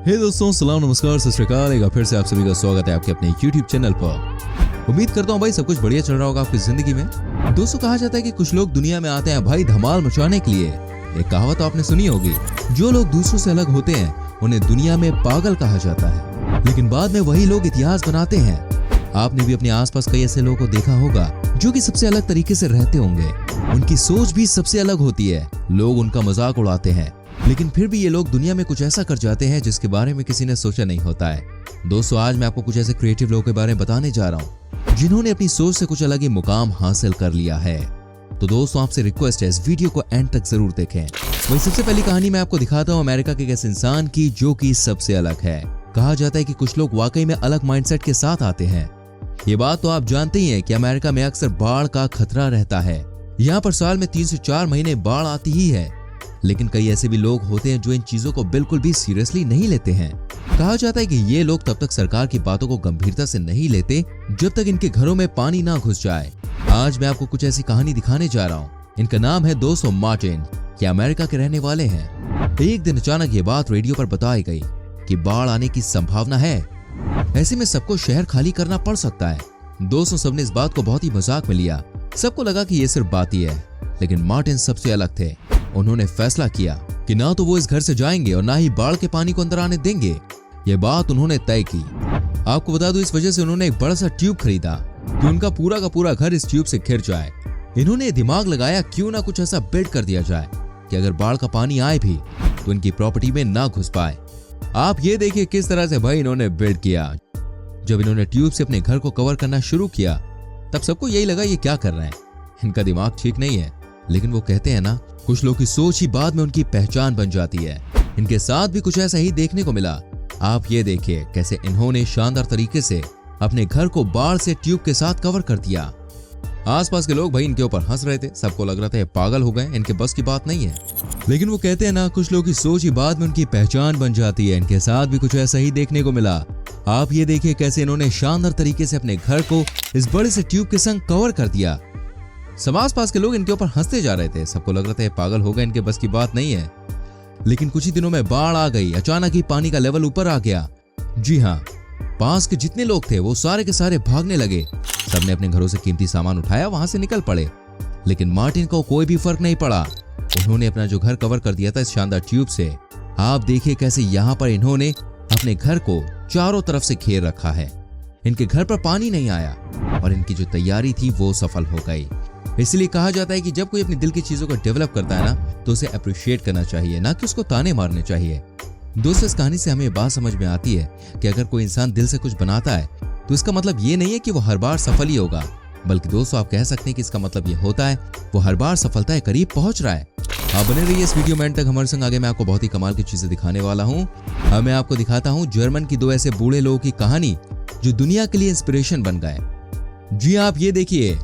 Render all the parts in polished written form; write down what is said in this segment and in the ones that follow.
हे दोस्तों, सलाम नमस्कार सत श्री अकाल। एक बार फिर से आप सभी का स्वागत है आपके अपने YouTube चैनल पर। उम्मीद करता हूँ भाई सब कुछ बढ़िया चल रहा होगा आपकी जिंदगी में। दोस्तों, कहा जाता है कि कुछ लोग दुनिया में आते हैं भाई धमाल मचाने के लिए। एक कहावत आपने सुनी होगी, जो लोग दूसरों से अलग होते हैं उन्हें दुनिया में पागल कहा जाता है, लेकिन बाद में वही लोग इतिहास बनाते हैं। आपने भी अपने आसपास कई ऐसे लोगों को देखा होगा जो कि सबसे अलग तरीके से रहते होंगे। उनकी सोच भी सबसे अलग होती है, लोग उनका मजाक उड़ाते हैं, लेकिन फिर भी ये लोग दुनिया में कुछ ऐसा कर जाते हैं जिसके बारे में किसी ने सोचा नहीं होता है। दोस्तों, आज मैं आपको कुछ ऐसे क्रिएटिव लोगों के बारे में बताने जा रहा हूँ जिन्होंने अपनी सोच से कुछ अलग ही मुकाम हासिल कर लिया है। तो दोस्तों, आपसे रिक्वेस्ट है इस वीडियो को एंड तक जरूर देखें। वही सबसे पहली कहानी मैं आपको दिखाता हूँ अमेरिका के एक ऐसे इंसान की जो कि सबसे अलग है। कहा जाता है कि कुछ लोग वाकई में अलग माइंडसेट के साथ आते हैं। ये बात तो आप जानते ही हैं कि अमेरिका में अक्सर बाढ़ का खतरा रहता है। यहाँ पर साल में 3 से 4 महीने बाढ़ आती ही है, लेकिन कई ऐसे भी लोग होते हैं जो इन चीजों को बिल्कुल भी सीरियसली नहीं लेते हैं। कहा जाता है कि ये लोग तब तक सरकार की बातों को गंभीरता से नहीं लेते जब तक इनके घरों में पानी ना घुस जाए। आज मैं आपको कुछ ऐसी कहानी दिखाने जा रहा हूँ। इनका नाम है दोस्तों मार्टिन। ये अमेरिका के रहने वाले हैं। एक दिन अचानक ये बात रेडियो पर बताई गई कि बाढ़ आने की संभावना है। ऐसे में सबको शहर खाली करना पड़ सकता है। दोस्तों, सबने इस बात को बहुत ही मजाक में लिया। सबको लगा कि ये सिर्फ बात ही है, लेकिन मार्टिन सबसे अलग थे। उन्होंने फैसला किया कि ना तो वो इस घर से जाएंगे और ना ही बाढ़ के पानी को अंदर आने देंगे। ये बात उन्होंने तय की। आपको बता दूं, इस वजह से उन्होंने एक बड़ा सा ट्यूब खरीदा कि उनका पूरा का पूरा घर इस ट्यूब से घिर जाए। इन्होंने दिमाग लगाया क्यों ना कुछ ऐसा बिल्ड कर दिया जाए कि अगर बाढ़ का पानी आए भी तो इनकी प्रॉपर्टी में ना घुस पाए। आप ये देखिए किस तरह से भाई इन्होंने बिल्ड किया। जब इन्होंने ट्यूब से अपने घर को कवर करना शुरू किया तब सबको यही लगा ये क्या कर रहे हैं, इनका दिमाग ठीक नहीं है। लेकिन वो कहते हैं ना, कुछ लोग की सोच ही बाद में उनकी पहचान बन जाती है। इनके साथ भी कुछ ऐसा ही देखने को मिला। आप ये देखिए कैसे इन्होंने शानदार तरीके से अपने घर को बाढ़ से ट्यूब के साथ कवर कर दिया। आसपास के लोग भाई इनके ऊपर हंस रहे थे। सबको लग रहा था ये पागल हो गए, इनके बस की बात नहीं है। लेकिन वो कहते हैं ना, कुछ लोग की सोच ही बाद में उनकी पहचान बन जाती है। इनके साथ भी कुछ ऐसा ही देखने को मिला। आप ये देखिए कैसे इन्होंने शानदार तरीके से अपने घर को इस बड़े से ट्यूब के संग कवर कर दिया। सब आसपास के लोग इनके ऊपर हंसते जा रहे थे। सबको लग रहा था ये पागल हो गए, इनके बस की बात नहीं है। लेकिन कुछ ही दिनों में बाढ़ आ गई। अचानक ही पानी का लेवल ऊपर आ गया। जी हाँ, पास के जितने लोग थे वो सारे के सारे भागने लगे। सबने अपने घरों से कीमती सामान उठाया, वहां से निकल पड़े। लेकिन मार्टिन को कोई भी फर्क नहीं पड़ा। उन्होंने अपना जो घर कवर कर दिया था इस शानदार ट्यूब से। आप देखिए कैसे यहाँ पर इन्होंने अपने घर को चारों तरफ से घेर रखा है। इनके घर पर पानी नहीं आया और इनकी जो तैयारी थी वो सफल हो गई। इसलिए कहा जाता है कि जब कोई अपने दिल की चीजों को डेवलप करता है ना, तो उसे अप्रिशिएट करना चाहिए, ना कि उसको ताने मारने चाहिए। दोस्तों, इस कहानी से हमें बात समझ में आती है कि अगर कोई इंसान दिल से कुछ बनाता है तो इसका मतलब ये नहीं है कि वो हर बार सफल ही होगा, बल्कि दोस्तों आप कह सकते हैं कि इसका मतलब ये होता है वो हर बार सफलता के करीब पहुंच रहा है। आप बने रहिए इस वीडियो में एंड तक हमारे संग। आगे मैं आपको बहुत ही कमाल की चीजें दिखाने वाला हूँ। अब मैं आपको दिखाता हूँ जर्मन की 2 ऐसे बूढ़े लोगों की कहानी जो दुनिया के लिए इंस्पिरेशन बन गए। जी आप ये देखिए,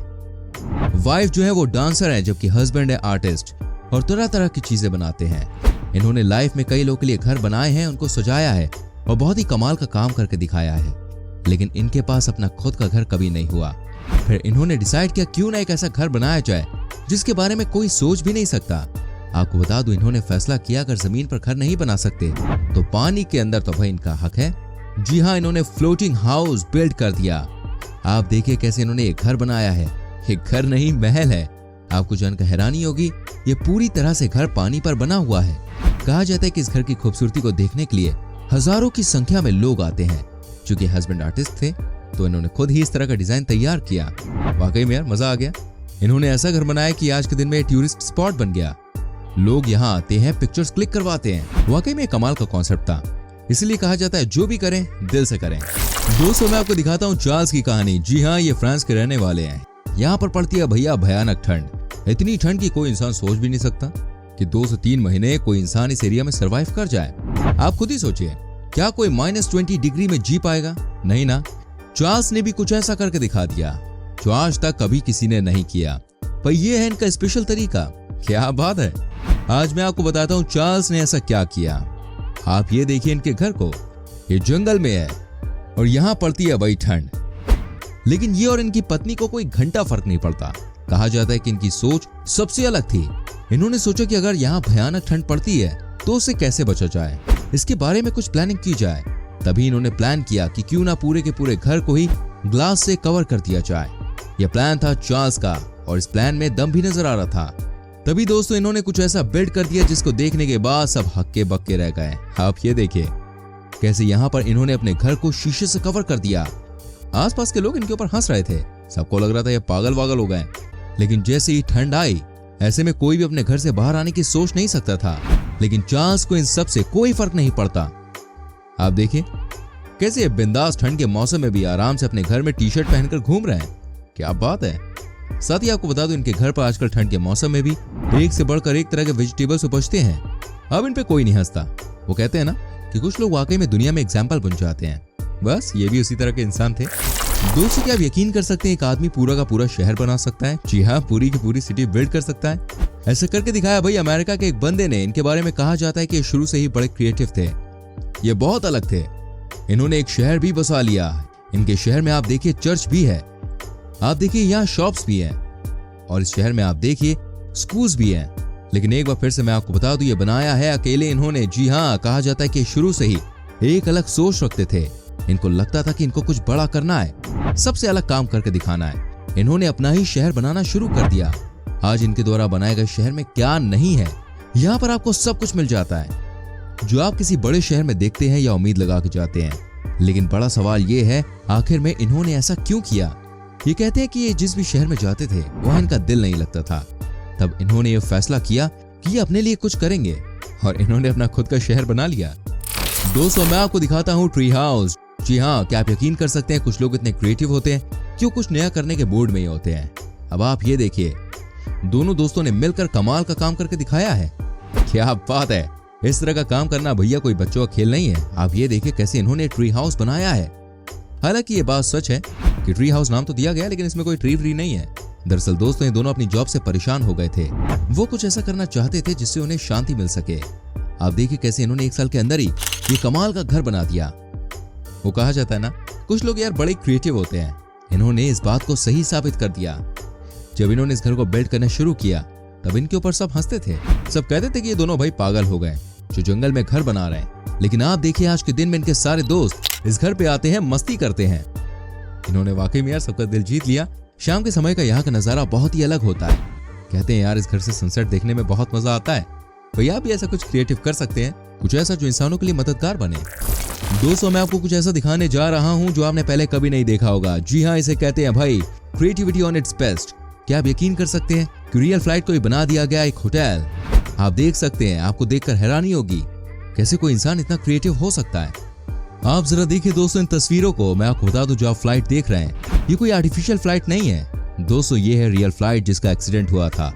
वाइफ जो है वो डांसर है जबकि हस्बैंड है आर्टिस्ट और तरह तरह की चीजें बनाते हैं। इन्होंने लाइफ में कई लोगों के लिए घर बनाए हैं, उनको सजाया है और बहुत ही कमाल का काम करके दिखाया है। लेकिन इनके पास अपना खुद का घर कभी नहीं हुआ। फिर इन्होंने डिसाइड किया क्यों ना एक ऐसा घर बनाया जाए जिसके बारे में कोई सोच भी नहीं सकता। आपको बता दूं, इन्होंने फैसला किया अगर जमीन पर घर नहीं बना सकते तो पानी के अंदर तो भाई इनका हक है। जी हाँ, इन्होंने फ्लोटिंग हाउस बिल्ड कर दिया। आप देखिए कैसे इन्होंने एक घर बनाया है। एक घर नहीं, महल है। आपको जानकर हैरानी होगी, ये पूरी तरह से घर पानी पर बना हुआ है। कहा जाता है कि इस घर की खूबसूरती को देखने के लिए हजारों की संख्या में लोग आते हैं। चूंकि हस्बैंड आर्टिस्ट थे तो इन्होंने खुद ही इस तरह का डिजाइन तैयार किया। वाकई में यार मजा आ गया। इन्होंने ऐसा घर बनाया कि आज के दिन में टूरिस्ट स्पॉट बन गया। लोग यहाँ आते हैं, पिक्चर्स क्लिक करवाते हैं। वाकई में कमाल का कॉन्सेप्ट था। इसलिए कहा जाता है जो भी करें दिल से करें। दोस्तों, मैं आपको दिखाता हूँ चार्ल्स की कहानी। जी हाँ, ये फ्रांस के रहने वाले हैं। यहाँ पर पड़ती है भैया भयानक ठंड। इतनी ठंड की कोई इंसान सोच भी नहीं सकता कि 2 से 3 महीने कोई इंसान इस एरिया में सरवाइव कर जाए। आप खुद ही सोचिए, क्या कोई -20 डिग्री में जी पाएगा? नहीं ना। चार्ल्स ने भी कुछ ऐसा करके दिखा दिया जो आज तक कभी किसी ने नहीं किया। पर यह है इनका स्पेशल तरीका। क्या बात है। आज मैं आपको बताता हूँ चार्ल्स ने ऐसा क्या किया। आप ये देखिए इनके घर को, ये जंगल में है और यहाँ पड़ती है वही ठंड। लेकिन ये और इनकी पत्नी को कोई घंटा फर्क नहीं पड़ता। कहा जाता है कि इनकी सोच सबसे अलग थी। इन्होंने सोचा कि अगर यहाँ भयानक ठंड पड़ती है तो उससे कैसे बचा जाए। इसके बारे में कुछ प्लानिंग की जाए। तभी इन्होंने प्लान किया कि क्यों ना पूरे के पूरे घर को ही ग्लास से कवर कर दिया जाए। यह प्लान था चार्ल्स का और इस प्लान में दम भी नजर आ रहा था। तभी दोस्तों इन्होंने कुछ ऐसा बिल्ड कर दिया जिसको देखने के बाद सब हक्के बक्के रह गए। आप ये देखिए कैसे यहाँ पर इन्होंने अपने घर को शीशे से कवर कर दिया। आसपास के लोग इनके ऊपर हंस रहे थे, सबको लग रहा था ये पागल वागल हो गए। लेकिन जैसे ही ठंड आई, ऐसे में कोई भी अपने घर से बाहर आने की सोच नहीं सकता था, लेकिन चार्ल्स को इन सब से कोई फर्क नहीं पड़ता। आप देखिए कैसे ये बिंदास ठंड के मौसम में भी आराम से अपने घर में टी शर्ट पहनकर घूम रहे हैं। क्या बात है। साथ ही आपको बता दूं इनके घर पर आजकल ठंड के मौसम में भी एक से बढ़कर एक तरह के वेजिटेबल्स उपजते हैं। अब इन पे कोई नहीं हंसता। वो कहते हैं ना कि कुछ लोग वाकई में दुनिया में एग्जाम्पल बन जाते हैं। बस ये भी उसी तरह के इंसान थे। दोस्तों क्या आप यकीन कर सकते हैं एक आदमी पूरा का पूरा शहर बना सकता है? जी हाँ, पूरी की पूरी सिटी बिल्ड कर सकता है। ऐसा करके दिखाया भाई अमेरिका के एक बंदे ने। इनके बारे में कहा जाता है कि शुरू से ही बड़े क्रिएटिव थे, ये बहुत अलग थे। इन्होंने एक शहर भी बसा लिया। इनके शहर में आप देखिए चर्च भी है, आप देखिए यहाँ शॉप्स भी हैं, और इस शहर में आप देखिए स्कूल्स भी हैं। लेकिन एक बार फिर से मैं आपको बता दूं ये बनाया है अकेले इन्होंने। जी हाँ, कहा जाता है कि शुरू से ही एक अलग सोच रखते थे। इनको लगता था कि इनको कुछ बड़ा करना है, सबसे अलग काम करके दिखाना है। इन्होंने अपना ही शहर बनाना शुरू कर दिया। आज इनके द्वारा बनाए गए शहर में क्या नहीं है, यहाँ पर आपको सब कुछ मिल जाता है जो आप किसी बड़े शहर में देखते हैं या उम्मीद लगा के जाते हैं। लेकिन बड़ा सवाल ये है आखिर में इन्होंने ऐसा क्यों किया। ये कहते हैं कि ये जिस भी शहर में जाते थे वहां इनका दिल नहीं लगता था। तब इन्होंने ये फैसला किया कि ये अपने लिए कुछ करेंगे और इन्होंने अपना खुद का शहर बना लिया। दोस्तों मैं आपको दिखाता हूँ ट्री हाउस। जी हाँ, क्या आप यकीन कर सकते हैं कुछ लोग इतने क्रिएटिव होते हैं कि वो कुछ नया करने के मूड में ही होते हैं। अब आप ये देखिए दोनों दोस्तों ने मिलकर कमाल का काम करके दिखाया है। क्या बात है। इस तरह का काम करना भैया कोई बच्चों का खेल नहीं है। आप ये देखिए कैसे इन्होंने ट्री हाउस बनाया है। हालांकि ये बात सच है कि ट्री हाउस नाम तो दिया गया लेकिन इसमें कोई ट्री नहीं है। दरअसल दोस्तों ये दोनों अपनी जॉब से परेशान हो गए थे। वो कुछ ऐसा करना चाहते थे जिससे उन्हें शांति मिल सके। आप देखिए कैसे इन्होंने 1 साल के अंदर ही ये कमाल का घर बना दिया। वो कहा जाता है ना कुछ लोग यार बड़े क्रिएटिव होते हैं। इन्होंने इस बात को सही साबित कर दिया। जब इन्होंने इस घर को बिल्ड करना शुरू किया तब इनके ऊपर सब हंसते थे। सब कहते थे कि ये दोनों भाई पागल हो गए जो जंगल में घर बना रहे हैं। लेकिन आप देखिए आज के दिन में इनके सारे दोस्त इस घर पे आते हैं, मस्ती करते हैं। इन्होंने वाकई में यार सबका दिल जीत लिया। शाम के समय का यहाँ का नजारा बहुत ही अलग होता है। कहते हैं यार इस घर से सनसेट देखने में बहुत मजा आता है। भैया आप भी ऐसा कुछ क्रिएटिव कर सकते हैं, कुछ ऐसा जो इंसानों के लिए मददगार बने। दोस्तों मैं आपको कुछ ऐसा दिखाने जा रहा हूँ जो आपने पहले कभी नहीं देखा होगा। जी हाँ, इसे कहते हैं भाई क्रिएटिविटी ऑन इट्स बेस्ट। क्या आप यकीन कर सकते हैं कि रियल फ्लाइट को ही बना दिया गया एक होटल। आप देख सकते हैं, आपको देखकर हैरानी होगी कैसे कोई इंसान इतना क्रिएटिव हो सकता है। आप जरा देखिए दोस्तों इन तस्वीरों को। मैं आपको बता दूं जो आप फ्लाइट देख रहे हैं ये कोई आर्टिफिशियल फ्लाइट नहीं है दोस्तों, ये है रियल फ्लाइट जिसका एक्सीडेंट हुआ था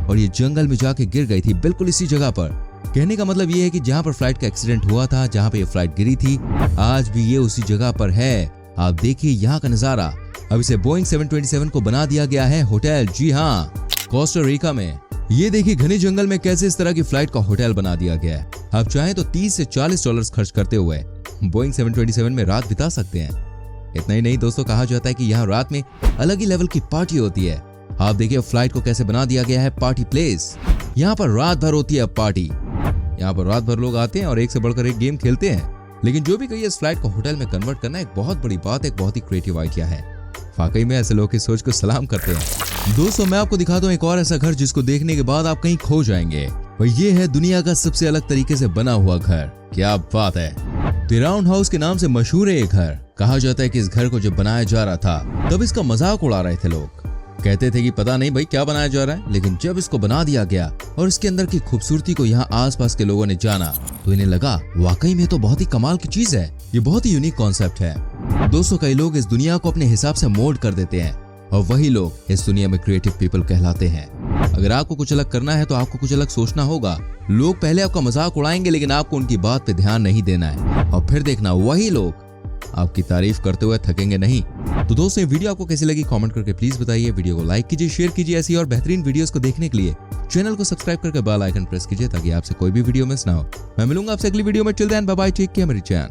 और ये जंगल में जाके गिर गई थी बिल्कुल इसी जगह पर। कहने का मतलब ये है कि जहाँ पर फ्लाइट का एक्सीडेंट हुआ था, जहाँ पे ये फ्लाइट गिरी थी, आज भी ये उसी जगह पर है। आप देखिए यहाँ का नजारा। अब इसे बोइंग 727 को बना दिया गया है होटल। जी हाँ, कोस्टा रिका में। ये देखिए घने जंगल में कैसे इस तरह की फ्लाइट का होटल बना दिया गया है। आप चाहें तो 30 से 40 डॉलर खर्च करते हुए बोइंग 727 में रात बिता सकते हैं। इतना ही नहीं दोस्तों, कहा जाता है कि यहाँ रात में अलग ही लेवल की पार्टी होती है। आप देखिए फ्लाइट को कैसे बना दिया गया है पार्टी प्लेस। यहाँ पर रात भर होती है पार्टी। यहाँ पर रात भर लोग आते हैं और एक से बढ़कर एक गेम खेलते हैं। लेकिन जो भी कहिए इस फ्लाइट को होटल में कन्वर्ट करना एक बहुत बड़ी बात, एक बहुत ही क्रिएटिव आइडिया है। वाकई में ऐसे लोगों की सोच को सलाम करते हैं। दोस्तों मैं आपको दिखाता हूँ एक और ऐसा घर जिसको देखने के बाद आप कहीं खो जाएंगे। और ये है दुनिया का सबसे अलग तरीके से बना हुआ घर। क्या बात है। द राउंड हाउस के नाम से मशहूर है ये घर। कहा जाता है कि इस घर को जब बनाया जा रहा था तब इसका मजाक उड़ा रहे थे लोग। कहते थे कि पता नहीं भाई क्या बनाया जा रहा है, लेकिन जब इसको बना दिया गया और इसके अंदर की खूबसूरती को यहाँ आसपास के लोगों ने जाना तो इन्हें लगा वाकई में तो बहुत ही कमाल की चीज है। ये बहुत ही यूनिक कॉन्सेप्ट है। दोस्तों कई लोग इस दुनिया को अपने हिसाब से मोल्ड कर देते हैं और वही लोग इस दुनिया में क्रिएटिव पीपल कहलाते हैं। अगर आपको कुछ अलग करना है तो आपको कुछ अलग सोचना होगा। लोग पहले आपका मजाक उड़ाएंगे लेकिन आपको उनकी बात पे ध्यान नहीं देना है और फिर देखना वही लोग आपकी तारीफ करते हुए थकेंगे नहीं। तो दोस्तों ये वीडियो आपको कैसी लगी कमेंट करके प्लीज बताइए। वीडियो को लाइक कीजिए, शेयर कीजिए। ऐसी और बेहतरीन वीडियोस को देखने के लिए चैनल को सब्सक्राइब करके बेल आइकन प्रेस कीजिए ताकि आपसे कोई भी वीडियो मिस ना हो। मैं मिलूंगा आपसे अगली वीडियो में। Till then bye bye, take care मेरी जान।